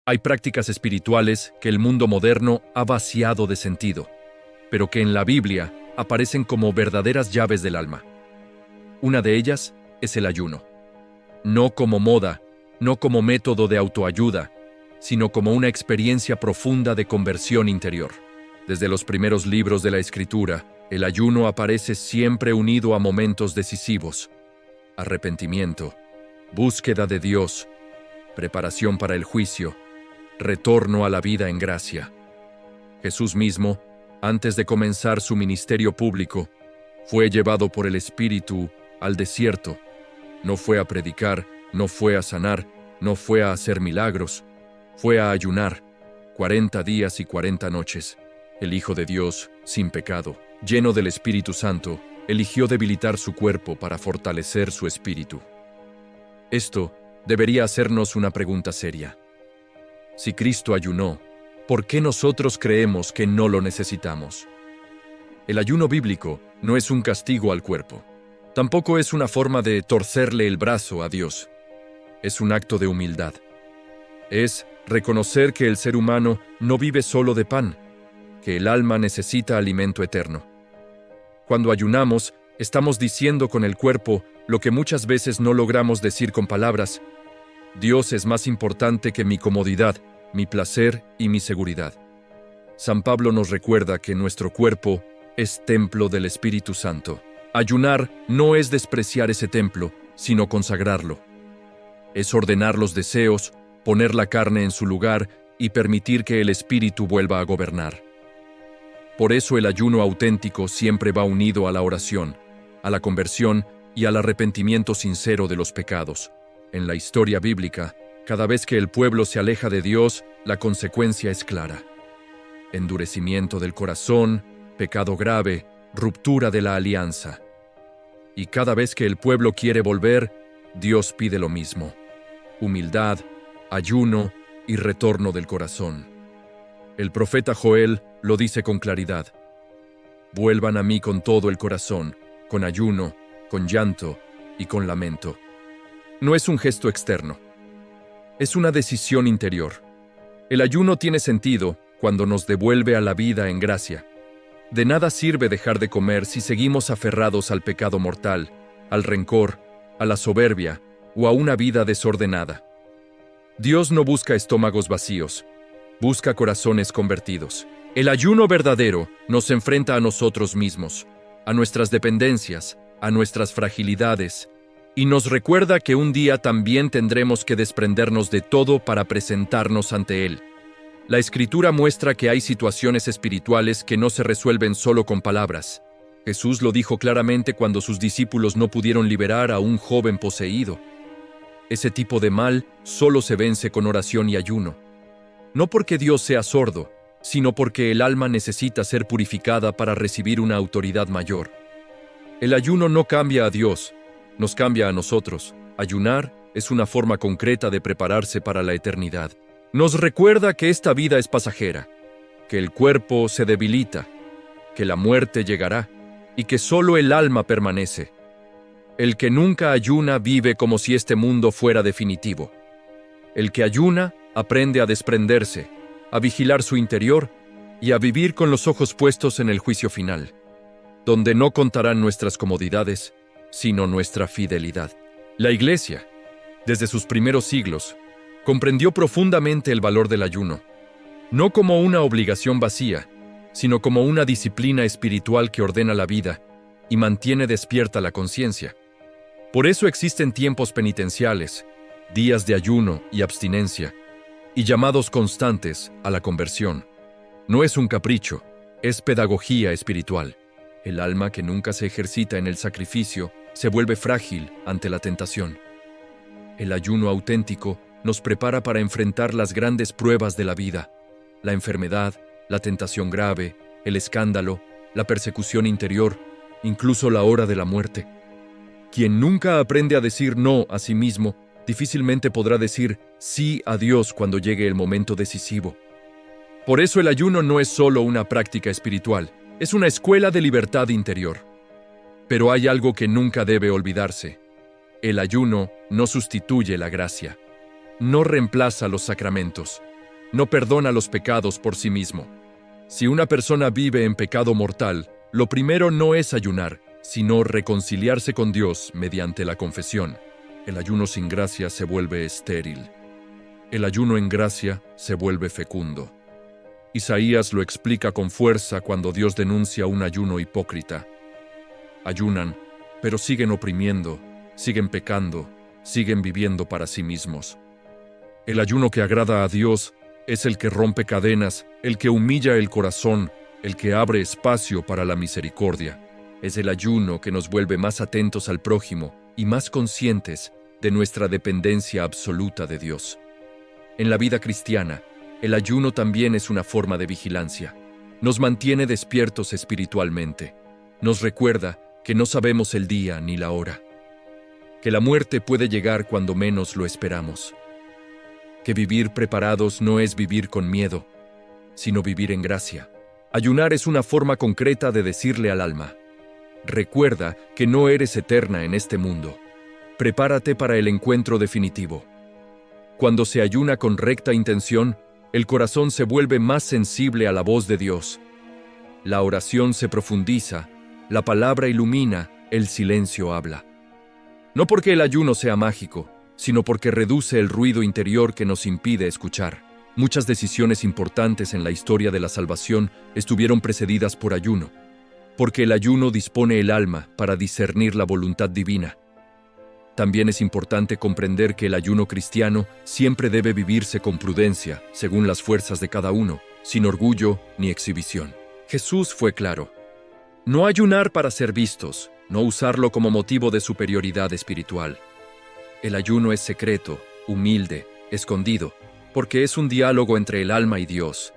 Hay prácticas espirituales que el mundo moderno ha vaciado de sentido, pero que en la Biblia aparecen como verdaderas llaves del alma. Una de ellas es el ayuno. No como moda, no como método de autoayuda, sino como una experiencia profunda de conversión interior. Desde los primeros libros de la Escritura, el ayuno aparece siempre unido a momentos decisivos: arrepentimiento, búsqueda de Dios, preparación para el juicio, retorno a la vida en gracia. Jesús mismo, antes de comenzar su ministerio público, fue llevado por el Espíritu al desierto. No fue a predicar, no fue a sanar, no fue a hacer milagros, fue a ayunar 40 días y 40 noches. El Hijo de Dios, sin pecado, lleno del Espíritu Santo, eligió debilitar su cuerpo para fortalecer su espíritu. Esto debería hacernos una pregunta seria. Si Cristo ayunó, ¿por qué nosotros creemos que no lo necesitamos? El ayuno bíblico no es un castigo al cuerpo. Tampoco es una forma de torcerle el brazo a Dios. Es un acto de humildad. Es reconocer que el ser humano no vive solo de pan, que el alma necesita alimento eterno. Cuando ayunamos, estamos diciendo con el cuerpo lo que muchas veces no logramos decir con palabras: Dios es más importante que mi comodidad, mi placer y mi seguridad. San Pablo nos recuerda que nuestro cuerpo es templo del Espíritu Santo. Ayunar no es despreciar ese templo, sino consagrarlo. Es ordenar los deseos, poner la carne en su lugar y permitir que el Espíritu vuelva a gobernar. Por eso el ayuno auténtico siempre va unido a la oración, a la conversión y al arrepentimiento sincero de los pecados. En la historia bíblica, cada vez que el pueblo se aleja de Dios, la consecuencia es clara: endurecimiento del corazón, pecado grave, ruptura de la alianza. Y cada vez que el pueblo quiere volver, Dios pide lo mismo: humildad, ayuno y retorno del corazón. El profeta Joel lo dice con claridad: vuelvan a mí con todo el corazón, con ayuno, con llanto y con lamento. No es un gesto externo, es una decisión interior. El ayuno tiene sentido cuando nos devuelve a la vida en gracia. De nada sirve dejar de comer si seguimos aferrados al pecado mortal, al rencor, a la soberbia o a una vida desordenada. Dios no busca estómagos vacíos, busca corazones convertidos. El ayuno verdadero nos enfrenta a nosotros mismos, a nuestras dependencias, a nuestras fragilidades, y nos recuerda que un día también tendremos que desprendernos de todo para presentarnos ante Él. La Escritura muestra que hay situaciones espirituales que no se resuelven solo con palabras. Jesús lo dijo claramente cuando sus discípulos no pudieron liberar a un joven poseído. Ese tipo de mal solo se vence con oración y ayuno. No porque Dios sea sordo, sino porque el alma necesita ser purificada para recibir una autoridad mayor. El ayuno no cambia a Dios, nos cambia a nosotros. Ayunar es una forma concreta de prepararse para la eternidad. Nos recuerda que esta vida es pasajera, que el cuerpo se debilita, que la muerte llegará y que solo el alma permanece. El que nunca ayuna vive como si este mundo fuera definitivo. El que ayuna aprende a desprenderse, a vigilar su interior y a vivir con los ojos puestos en el juicio final, donde no contarán nuestras comodidades, sino nuestra fidelidad. La Iglesia, desde sus primeros siglos, comprendió profundamente el valor del ayuno, no como una obligación vacía, sino como una disciplina espiritual que ordena la vida y mantiene despierta la conciencia. Por eso existen tiempos penitenciales, días de ayuno y abstinencia, y llamados constantes a la conversión. No es un capricho, es pedagogía espiritual. El alma que nunca se ejercita en el sacrificio se vuelve frágil ante la tentación. El ayuno auténtico nos prepara para enfrentar las grandes pruebas de la vida: la enfermedad, la tentación grave, el escándalo, la persecución interior, incluso la hora de la muerte. Quien nunca aprende a decir no a sí mismo, difícilmente podrá decir sí a Dios cuando llegue el momento decisivo. Por eso el ayuno no es solo una práctica espiritual, es una escuela de libertad interior. Pero hay algo que nunca debe olvidarse: el ayuno no sustituye la gracia. No reemplaza los sacramentos, no perdona los pecados por sí mismo. Si una persona vive en pecado mortal, lo primero no es ayunar, sino reconciliarse con Dios mediante la confesión. El ayuno sin gracia se vuelve estéril. El ayuno en gracia se vuelve fecundo. Isaías lo explica con fuerza cuando Dios denuncia un ayuno hipócrita. Ayunan, pero siguen oprimiendo, siguen pecando, siguen viviendo para sí mismos. El ayuno que agrada a Dios es el que rompe cadenas, el que humilla el corazón, el que abre espacio para la misericordia. Es el ayuno que nos vuelve más atentos al prójimo y más conscientes de nuestra dependencia absoluta de Dios. En la vida cristiana, el ayuno también es una forma de vigilancia. Nos mantiene despiertos espiritualmente. Nos recuerda que no sabemos el día ni la hora. Que la muerte puede llegar cuando menos lo esperamos. Que vivir preparados no es vivir con miedo, sino vivir en gracia. Ayunar es una forma concreta de decirle al alma: recuerda que no eres eterna en este mundo. Prepárate para el encuentro definitivo. Cuando se ayuna con recta intención, el corazón se vuelve más sensible a la voz de Dios. La oración se profundiza, la palabra ilumina, el silencio habla. No porque el ayuno sea mágico, sino porque reduce el ruido interior que nos impide escuchar. Muchas decisiones importantes en la historia de la salvación estuvieron precedidas por ayuno, porque el ayuno dispone el alma para discernir la voluntad divina. También es importante comprender que el ayuno cristiano siempre debe vivirse con prudencia, según las fuerzas de cada uno, sin orgullo ni exhibición. Jesús fue claro: no ayunar para ser vistos, no usarlo como motivo de superioridad espiritual. El ayuno es secreto, humilde, escondido, porque es un diálogo entre el alma y Dios.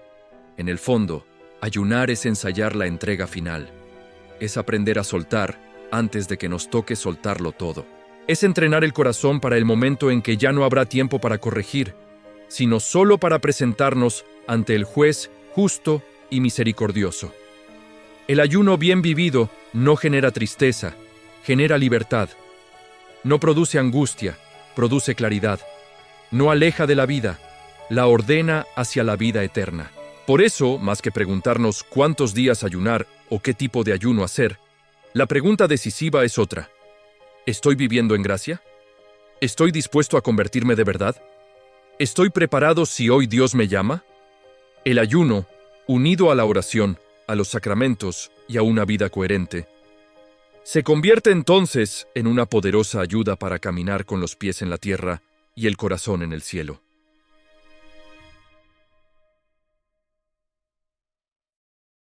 En el fondo, ayunar es ensayar la entrega final. Es aprender a soltar antes de que nos toque soltarlo todo. Es entrenar el corazón para el momento en que ya no habrá tiempo para corregir, sino solo para presentarnos ante el juez justo y misericordioso. El ayuno bien vivido no genera tristeza, genera libertad. No produce angustia, produce claridad. No aleja de la vida, la ordena hacia la vida eterna. Por eso, más que preguntarnos cuántos días ayunar o qué tipo de ayuno hacer, la pregunta decisiva es otra: ¿estoy viviendo en gracia? ¿Estoy dispuesto a convertirme de verdad? ¿Estoy preparado si hoy Dios me llama? El ayuno, unido a la oración, a los sacramentos y a una vida coherente, se convierte entonces en una poderosa ayuda para caminar con los pies en la tierra y el corazón en el cielo.